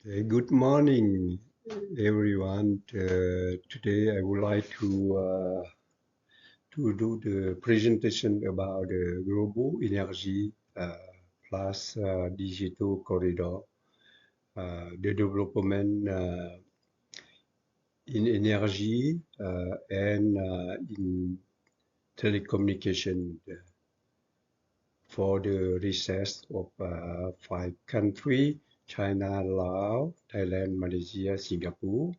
Good morning, everyone. Today, I would like to do the presentation about the global energy plus digital corridor, the development in energy and in telecommunication for the research of five countries: China, Laos, Thailand, Malaysia, Singapore.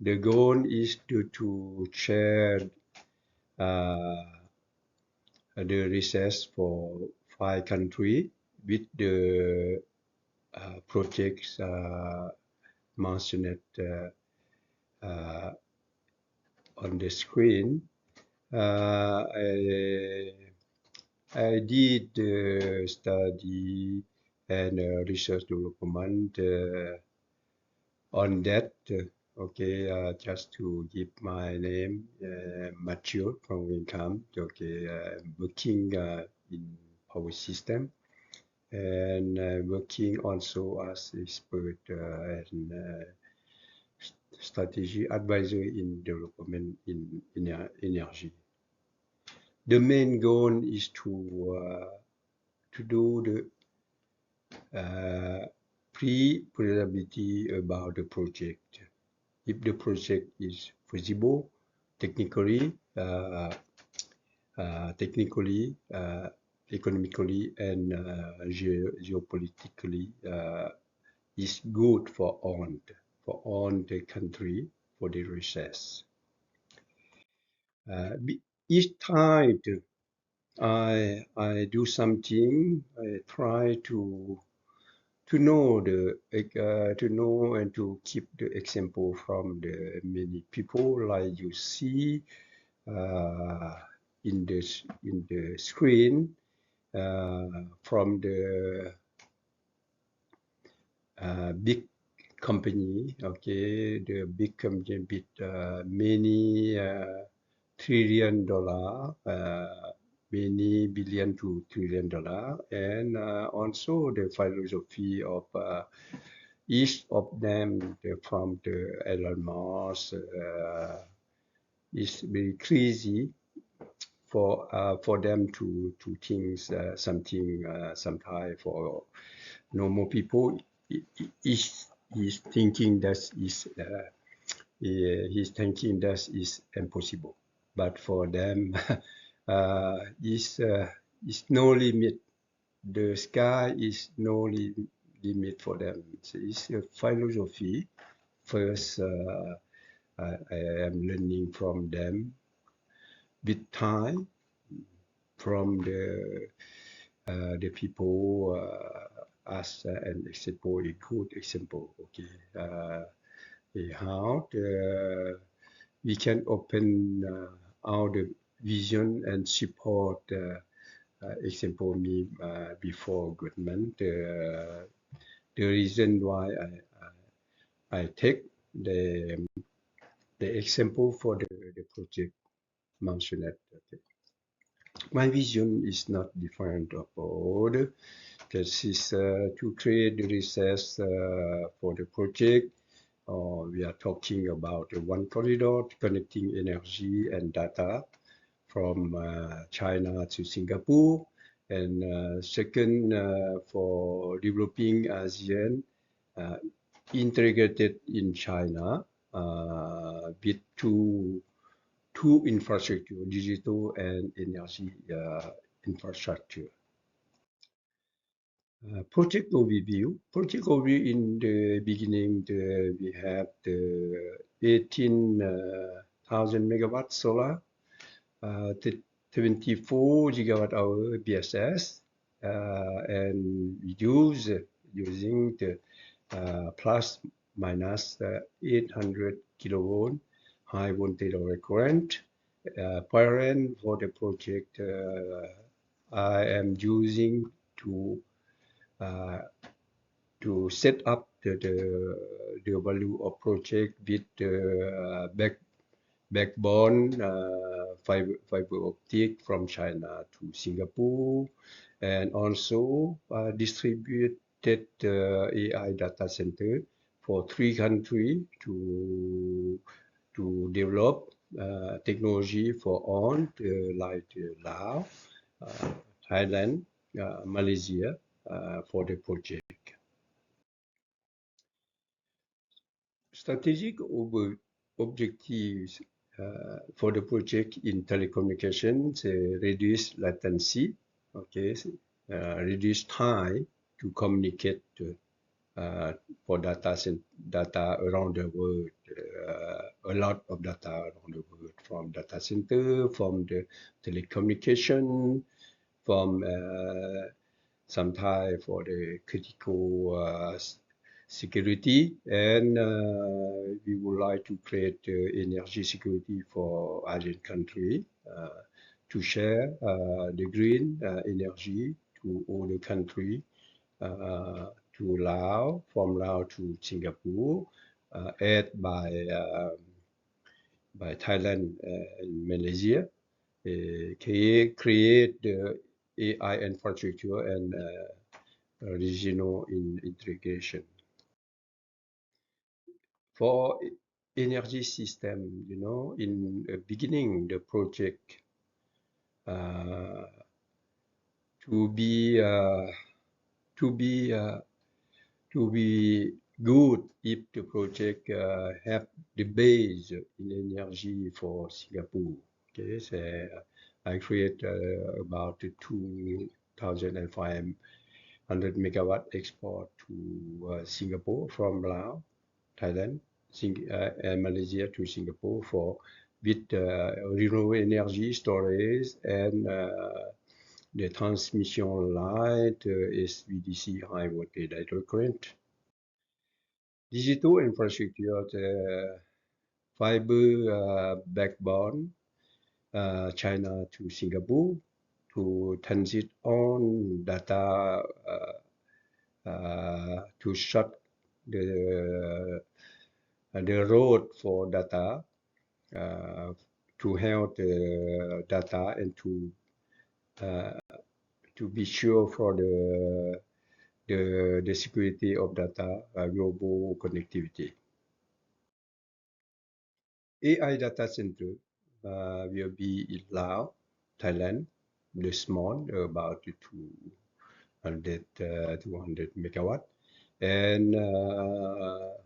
The goal is to share uh, the research for five countries with the projects mentioned uh, on the screen. I did study and research development on that. Okay, just to give my name, Matthew from Vietnam. Okay, working in power system and working also as expert and strategy advisor in development in energy. The main goal is to do the pre-probability about the project. If the project is feasible, technically, economically, and geopolitically, is good for all the country for the research. Uh, each time I do something, I try to know to know and to keep the example from the many people like you see uh, in the screen from the big company. Okay, the big company with many trillion-dollar, many billion to trillion-dollar, and also the philosophy of each of them from the Elon Musk is very crazy for them to think something sometime for normal people is thinking that he's thinking that is impossible, but for them is no limit. The sky is no limit for them. So it's a philosophy. First, I am learning from them with time, from the people as an example, a good example. Okay, how we can open our the vision and support. Example me before government. The reason why I take the example for the project mentioned. Okay. My vision is not different of all. This is to create the research for the project. We are talking about one corridor connecting energy and data from China to Singapore. And second, for developing ASEAN uh, integrated in China with two infrastructure, digital and energy infrastructure. Project overview. Project overview in the beginning, we have the 18,000 megawatt solar, the 24 gigawatt hour BSS, and using the plus minus 800 kilovolt high voltage current. Parent for the project I am using to uh, to set up the value of project with the backbone fiber optic from China to Singapore, and also distributed AI data center for 3 countries to develop technology for on like Laos, Thailand, Malaysia for the project. Strategic objectives for the project in telecommunications: reduce latency, okay, reduce time to communicate for data around the world, a lot of data around the world, from data center, from the telecommunication, from sometimes for the critical security, and we would like to create energy security for Asian country to share the green energy to all the country, to Laos, from Laos to Singapore, aid by Thailand and Malaysia, create the AI infrastructure and regional integration. For energy system, in the beginning, the project to be good if the project have the base in energy for Singapore. Okay, so I create about 2,500 megawatt export to Singapore from Laos, Thailand, and Malaysia to Singapore for with renewable energy storage and the transmission line, SVDC, high voltage direct current. Digital infrastructure, the fiber backbone, China to Singapore, to transit on data to shut the road for data, to help the data and to be sure for the security of data, global connectivity. AI data center will be in Laos, Thailand, the small, about 200 megawatt, and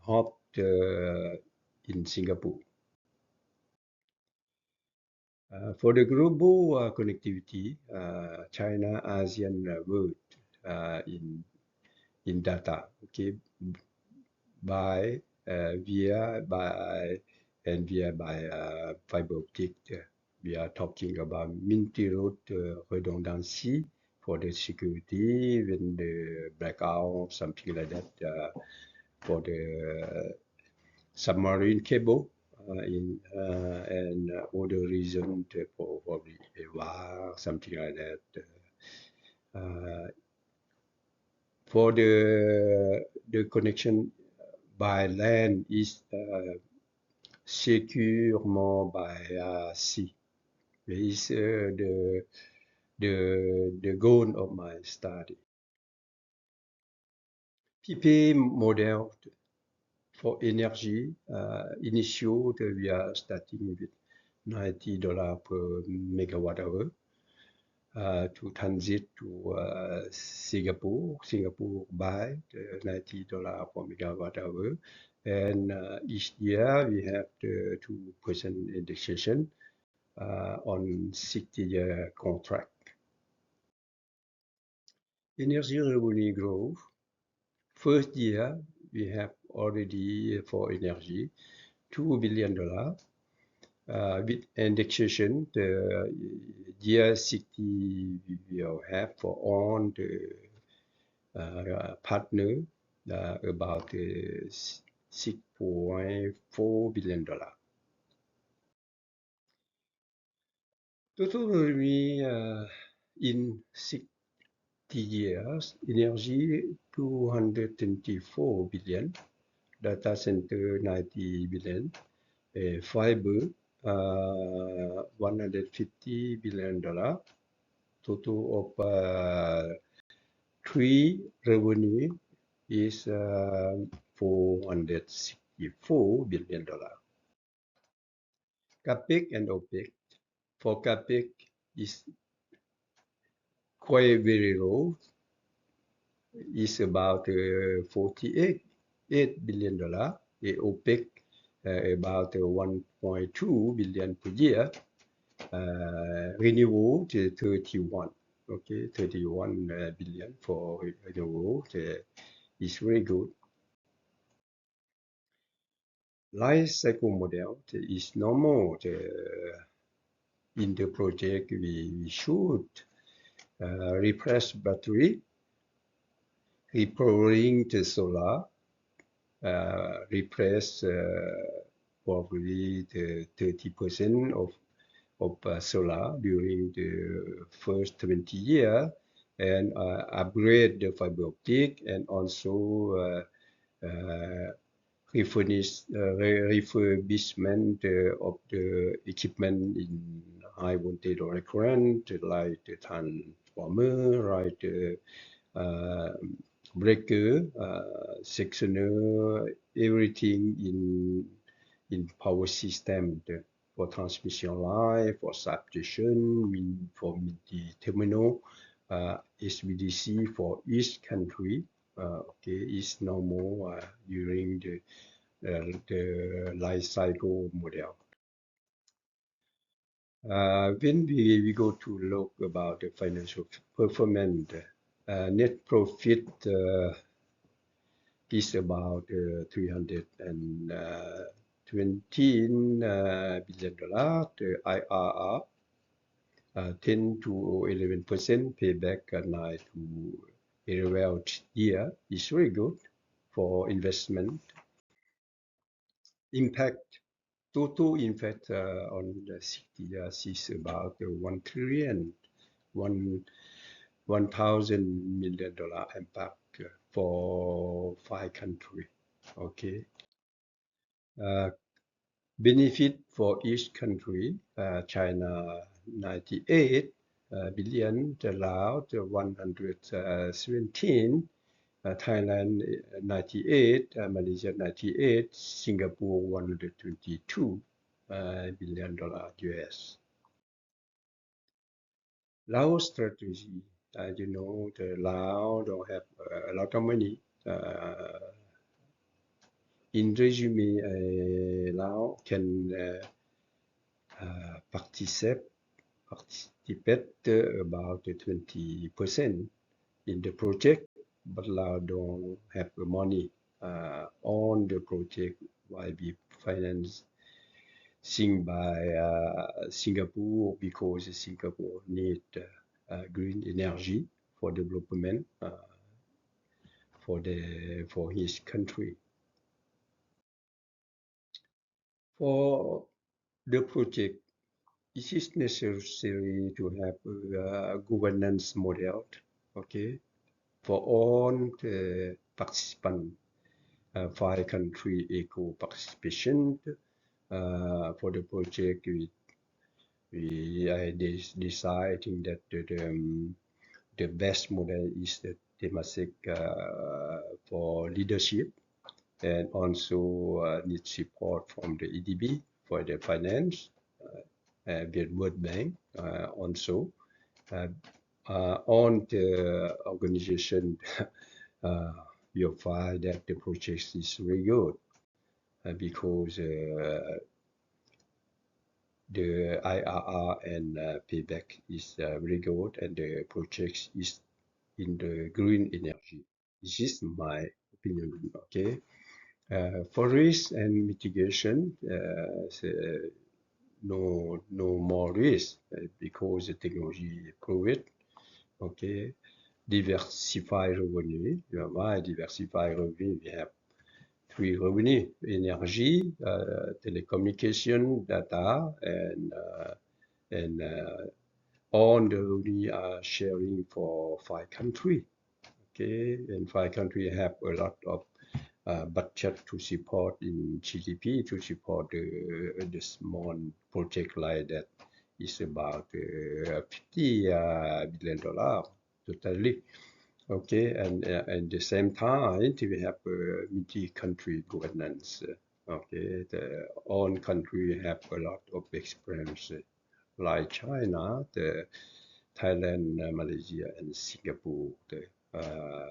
hub in Singapore. For the global connectivity, China, ASEAN world in data, okay, by fiber optic. We are talking about multi-route redundancy for the security when the blackout, something like that, for the submarine cable and other reason for the war, something like that. For the connection by land is secure more by sea. This is the goal of my study. PPA model for energy, initial we are starting with $90 per megawatt hour. To transit to Singapore buy $90 per megawatt hour, and each year we have the 2% indexation on 60-year contract. Energy revenue growth. First year we have already for energy $2 billion. With indexation, the year 60 we will have for all the partner about $6.4 billion. Total revenue in 60 years, energy 224 billion, data center 90 billion, fiber $150 billion. Total of three revenue is $464 billion. CAPEX and OPEX. For CAPEX is quite very low. It's about $48 billion. The OPEX about 1.2 billion per year. Renewable 31. Okay, 31 billion for renewable. Is very good. Life cycle model is normal. In the project, we should replace battery, repowering the solar, replace probably the 30% of solar during the first 20 years, and upgrade the fiber optic, and also refurbishment of the equipment in high voltage direct current, like the transformer, like the breaker, sectioner, everything in power system, for transmission line, for substation, for the terminal, HVDC for each country. Okay, is normal during the life cycle model. When we go to look about the financial performance, net profit is about $320 billion. The IRR 10 to 11%, payback 9 to 11 years is very good for investment. Impact, total impact on the 60 years is about $1 trillion, $1,000 million impact for 5 countries. Okay. Benefit for each country, China 98 billion, Laos 117, Thailand 98, Malaysia 98, Singapore $122 billion US. Laos strategy, you know, the Laos don't have a lot of money. In resume, Laos can participate about 20% in the project, but Laos don't have the money on the project will be financing by Singapore, because Singapore need green energy for development for his country. For the project, it is necessary to have a governance model, okay, for all the participants, 5 country equal participation. For the project, we deciding that the best model is the Temasek for leadership, and also need support from the EDB for the finance, the World Bank also. On the organization, you'll find that the project is very good because the IRR and payback is very good, and the project is in the green energy. This is my opinion. Okay. For risk and mitigation, no more risk because the technology prove it. Okay. Diversify revenue. Why diversify revenue? We have 3 revenue: energy, telecommunication, data, and all the revenue are sharing for 5 countries. Okay, and 5 countries have a lot of budget to support in GDP to support the small project like that. Is about $50 billion totally. Okay, and at the same time, we have multi-country governance. Okay, the own country have a lot of experience, like China, the Thailand, Malaysia, and Singapore. Uh,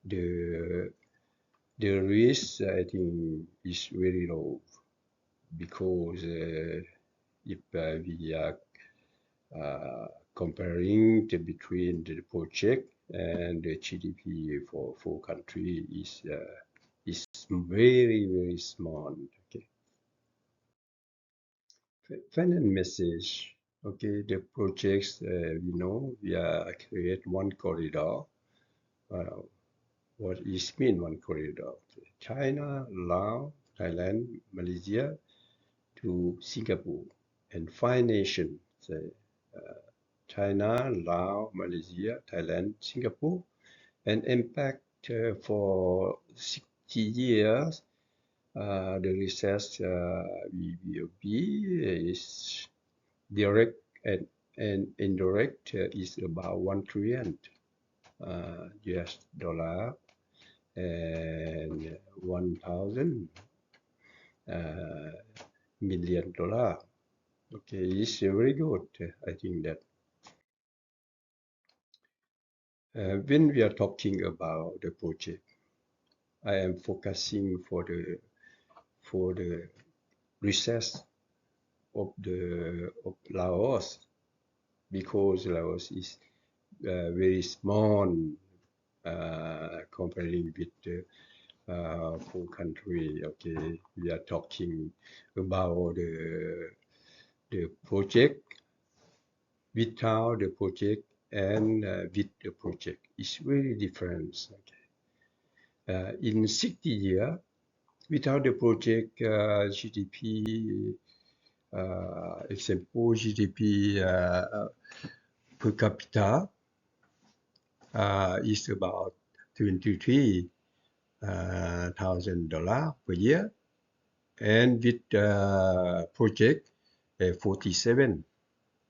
the the risk, I think, is very low because if we are comparing between the project and the GDP for country is very small. Okay, final message. Okay, the projects we know we are create one corridor. Uh, what is mean one corridor? China, Laos, Thailand, Malaysia to Singapore, and five nations. China, Laos, Malaysia, Thailand, Singapore, and impact for 60 years. The research will be is direct and indirect is about 1 trillion US dollar and 1,000 uh, million dollar. Okay, it's very good. I think that when we are talking about the project, I am focusing for the research of Laos because Laos is very small comparing with the full country. Okay, we are talking about the project without the project and with the project. It's very different. Okay. In 60 years, without the project, GDP, example, GDP per capita is about $23,000 per year, and with project 47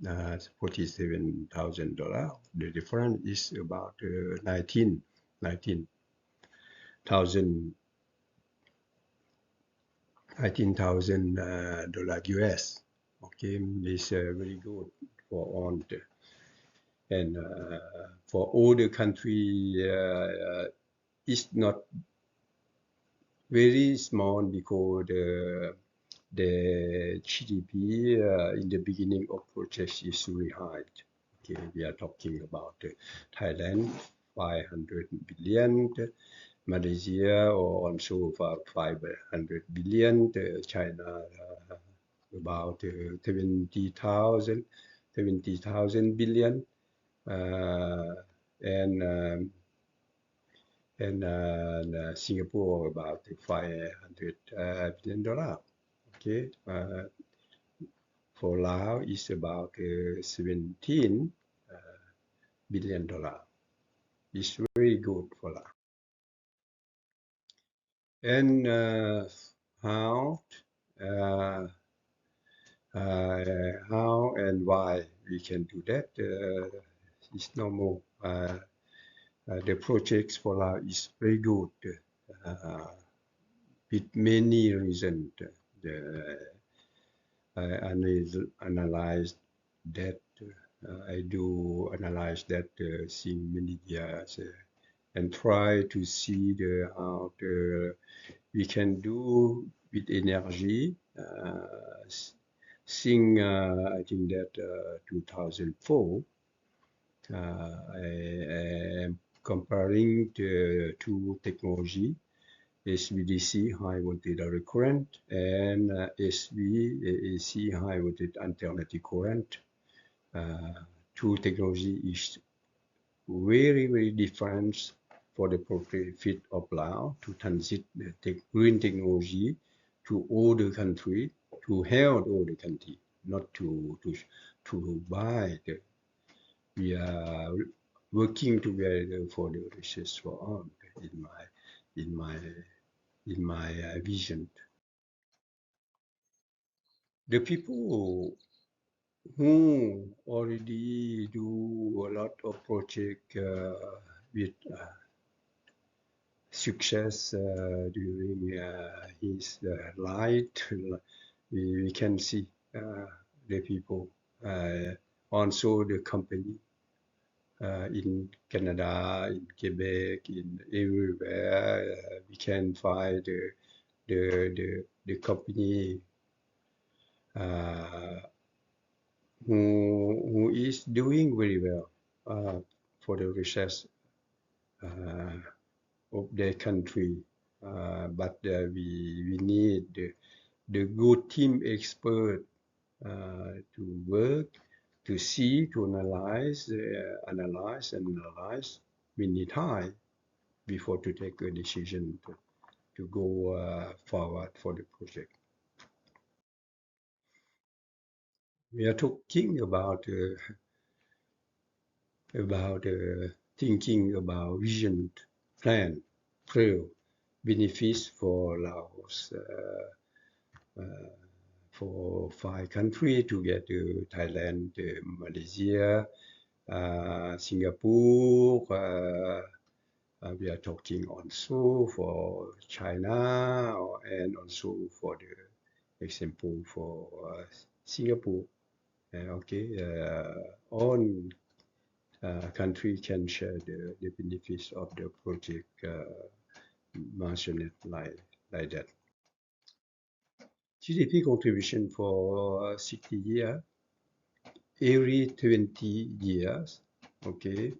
$47,000. The difference is about 19,000 $19,000 US. Okay, this very good for all and for all the country it's not very small because the GDP in the beginning of project is very high. Okay, we are talking about Thailand 500 billion, Malaysia or also for 500 billion, China about 70,000 billion, uh, and Singapore about 500 billion dollar. Okay, for Laos is about 17 billion dollar. It's very good for Laos. And how uh, how and why we can do that is normal. The projects for Laos is very good with many reasons. I analyze that. I do analyze that seeing many years and try to see how we can do with energy. I think that 2004, I am comparing the two technology, HVDC, high voltage direct current, and SVAC, high voltage alternating current. Two technology is very different for the profit of Laos to transit the green technology to all the country, to help all the country, not to buy. We are working together for the research for all in my in my vision. The people who already do a lot of project with success during his life. We can see the people, also the company in Canada, in Quebec, in everywhere. We can find the company uh, who is doing very well for the research uh, of their country. But we need the good team expert to work, to see, to analyze. We need time before to take a decision to go forward for the project. We are talking about thinking about vision, plan, trail, benefits for Laos, for 5 countries together: Thailand, Malaysia, Singapore. We are talking also for China and also for the example for Singapore. Okay, all country can share the benefits of the project mentioned like that. GDP contribution for 60 years, every 20 years, okay,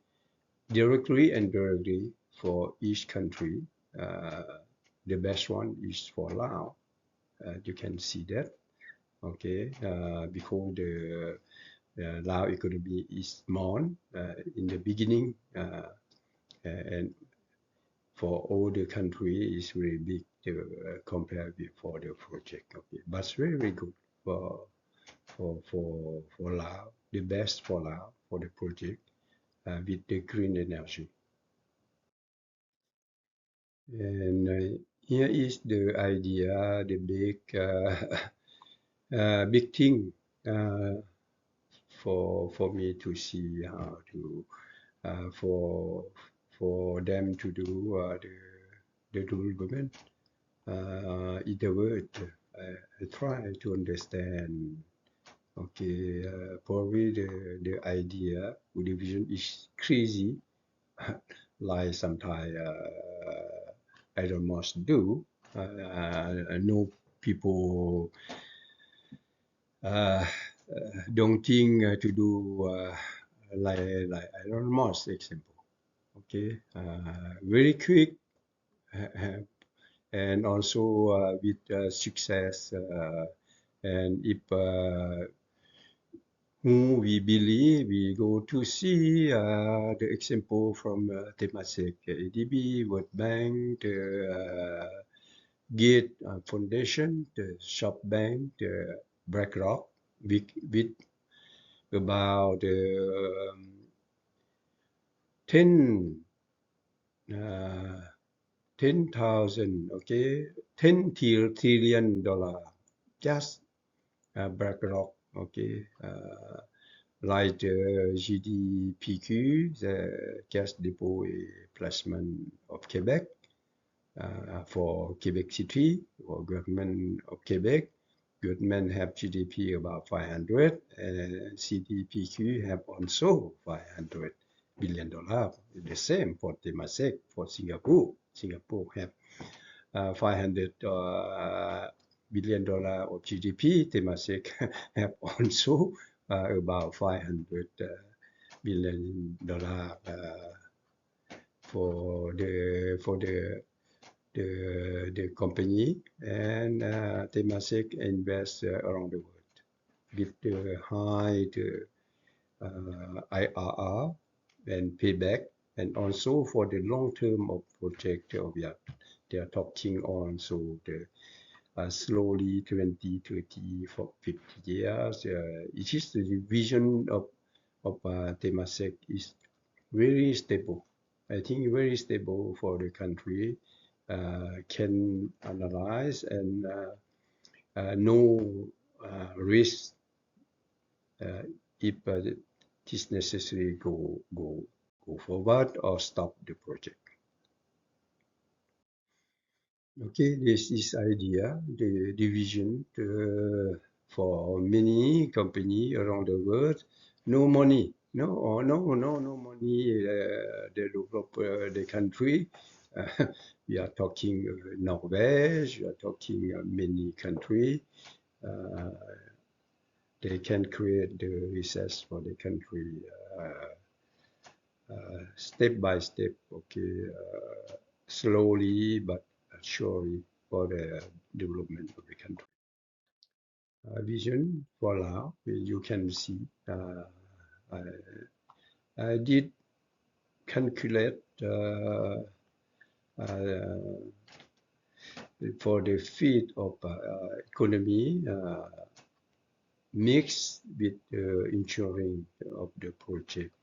directly and indirectly for each country. The best one is for Laos. You can see that, okay, because the Lao economy is small in the beginning, and for all the country is very big compared with for the project. Okay, but very good for Lao, the best for Lao for the project with the green energy. And here is the idea, the big big thing for me to see how to for them to do the government. In the word, I try to understand. Okay, probably the idea or the vision is crazy, like sometimes Elon Musk do. I know people uh, don't think to do like Elon Musk example. Okay, very quick and also with success. And if who we believe, we go to see the example from Temasek, ADB, World Bank, the Gates Foundation, the SoftBank, the BlackRock, with about 10 uh, 10,000, okay, $10 trillion just BlackRock, okay, like the GDPQ, the Caisse Depot et Placement of Quebec, for Quebec City or government of Quebec. Government have GDP about 500, and CDPQ have also $500 billion. The same for Temasek, for Singapore. Singapore have $500 billion of GDP. Temasek have also about $500 billion for the company, and Temasek invest around the world with the high IRR and payback, and also for the long term of project they are talking on, so the slowly 20, 30, 50 years. It is the vision of Temasek is very stable. I think very stable for the country. Can analyze and know risk if it is necessary go forward or stop the project. Okay, this is idea, the division for many company around the world. No money, no money develop the country. We are talking Norway, we are talking many country. Uh, they can create the research for the country step by step, okay, slowly but surely for the development of the country. Vision for Laos, you can see. I, I did calculate uh, for the feed of economy mixed with ensuring of the project,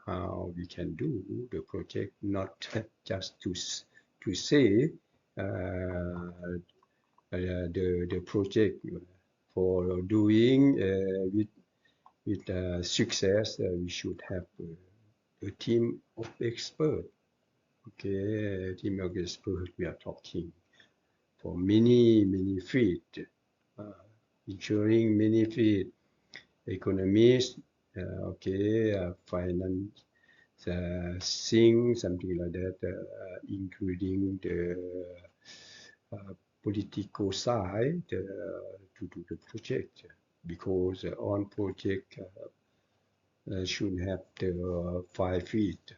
how we can do the project, not just to say the project for doing with success. We should have a team of experts. Okay, a team of experts. We are talking for many fields, uh, ensuring many fields, economists, okay, finance, something like that, including the political side to do the project, because on project should have the 5 feet: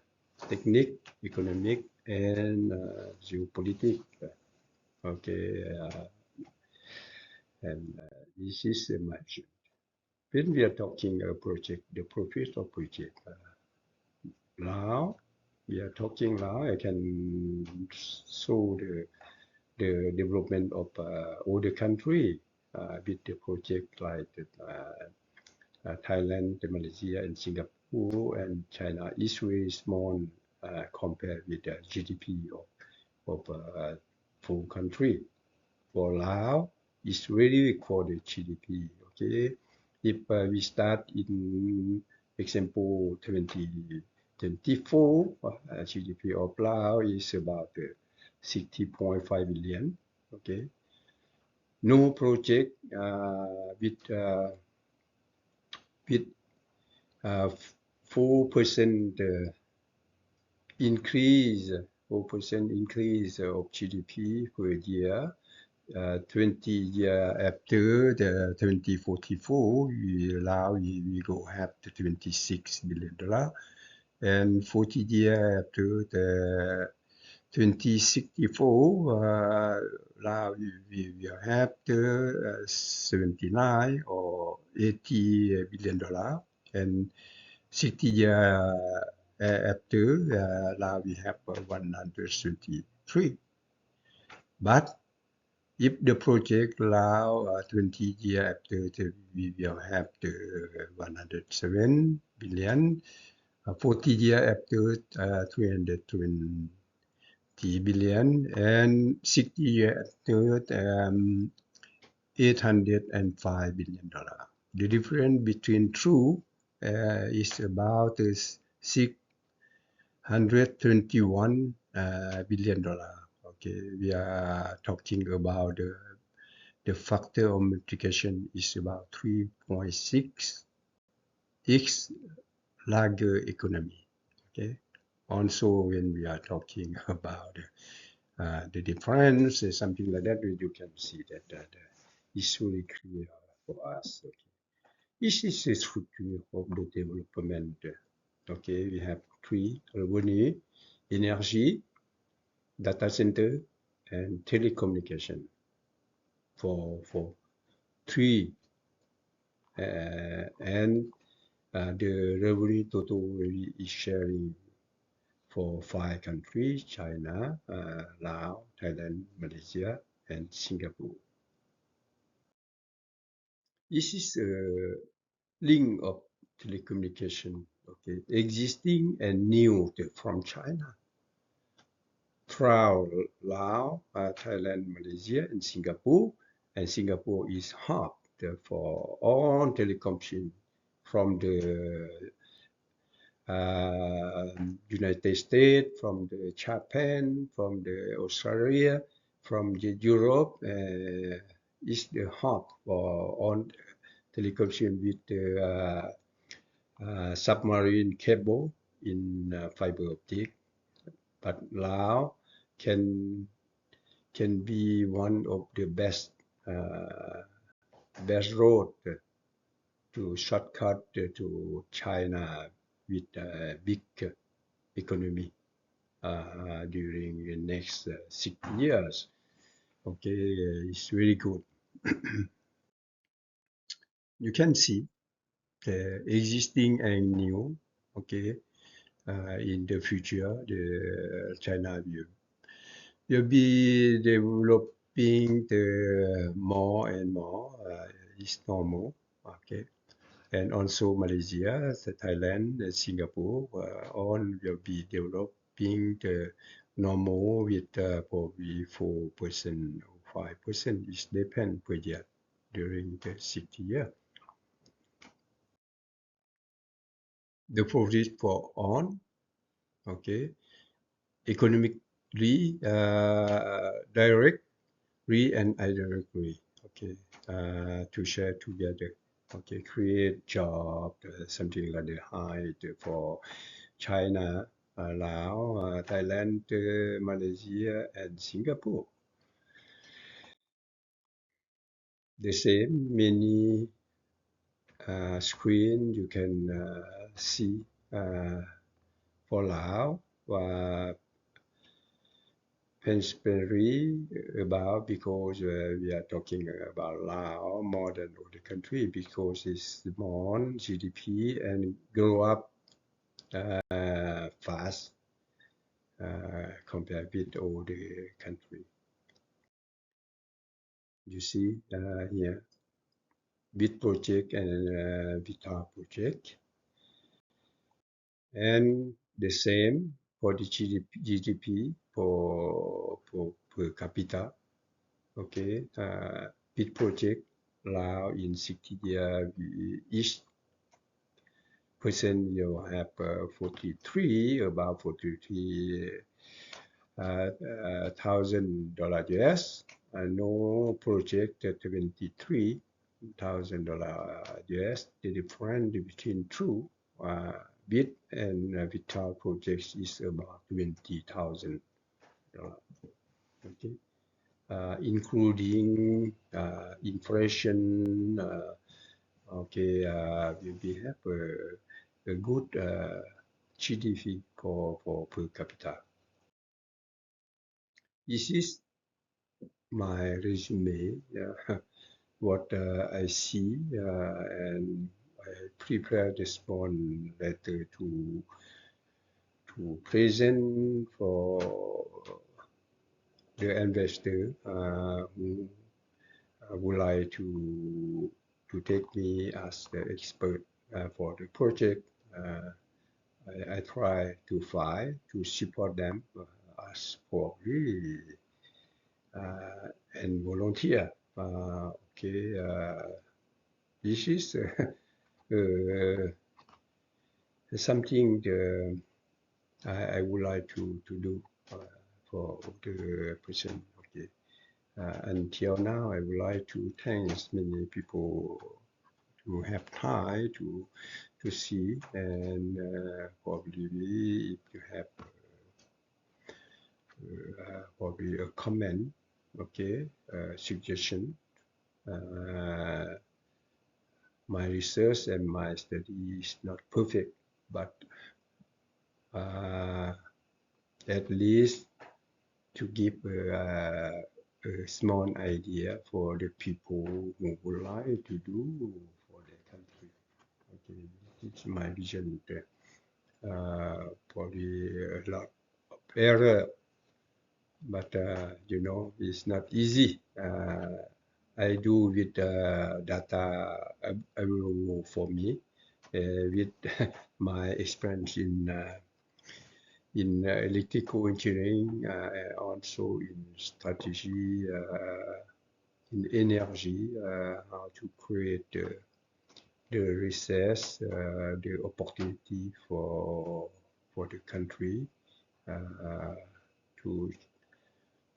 technique, economic, and geopolitics. Okay, and this is much. When we are talking a project, the profit of project, now we are talking now. I can show the development of all the country with the project like Thailand, Malaysia, and Singapore, and China is very small compared with the GDP of full country. For Laos, it's really big for the GDP. Okay, if we start in example 2024, GDP of Laos is about 60.5 billion. Okay, no project with 4% increase, 4% increase of GDP per year. 20 years after the 2044, we go have the $26 billion, and 40 years after the 2064, now we have the 79 or $80 billion, and 60 years after, now we have 123. But if the project allow 20 years after, we will have the 107 billion. 40 years after, 320 billion, and 60 years after, $805 billion. The difference between two is about $621 billion. Okay, we are talking about the factor of multiplication is about 3.6x larger economy. Okay. Also, when we are talking about the difference, something like that, you can see that it's really clear for us. Okay. This is the structure of the development. Okay, we have three: revenue, energy, data center, and telecommunication. For three, and the revenue total is sharing for 5 countries: China, Laos, Thailand, Malaysia, and Singapore. This is a link of telecommunication, okay, existing and new from China. Throughout Laos, Thailand, Malaysia, and Singapore. And Singapore is hub for all telecommunication from the United States, from the Japan, from the Australia, from Europe is the hub for on telecommunication with the submarine cable in fiber optic, but Laos can be one of the best road to shortcut to China with a big economy during the next 6 years. Okay, it's very good. You can see the existing and new. Okay, in the future, the China will be developing the more and more. It's normal. Okay, and also Malaysia, Thailand, Singapore, all will be developing the normal with probably 4% or 5%. It depends per year during the 60 years. The profit for on, okay, economically, directly and indirectly, okay, to share together, okay, create job, something like the high for China, Laos, Thailand, Malaysia, and Singapore. The same many screen you can see for Laos. Transparently about because we are talking about Laos more than other country because it's more GDP and grow up fast compared with all the country. You see here, BIT project and VITA project, and the same for the GDP for per capita. Okay, BIT project Laos in 60 years, each person will have 43, about 43 $1,000 US. No project $23,000 US. The difference between two BIT and VITA projects is about $20,000. Okay, including inflation. Okay, we have a good GDP for per capita. This is my resume, what I see, and I prepare this one letter to present for the investor who would like to take me as the expert for the project. I try to find to support them as for really and volunteer. Okay, this is something I would like to do for the person. Okay, until now, I would like to thank many people who have time to see, and probably if you have probably a comment, okay, suggestion. My research and my study is not perfect, but at least to give a small idea for the people who would like to do for their country. Okay, it's my vision there. Probably a lot of error, but you know, it's not easy. I do with data available for me with my experience in electrical engineering, also in strategy, in energy, how to create the research, the opportunity for the country to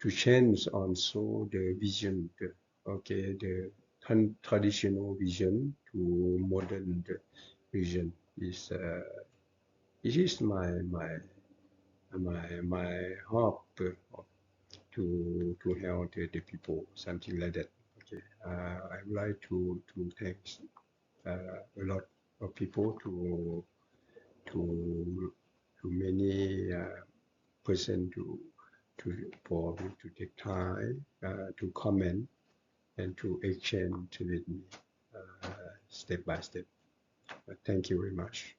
to change also the vision, the traditional vision to modern vision is it is my hope to help the people, something like that. Okay, I would like to thank a lot of people to many person to for me to take time to comment and to exchange with me step by step. Thank you very much.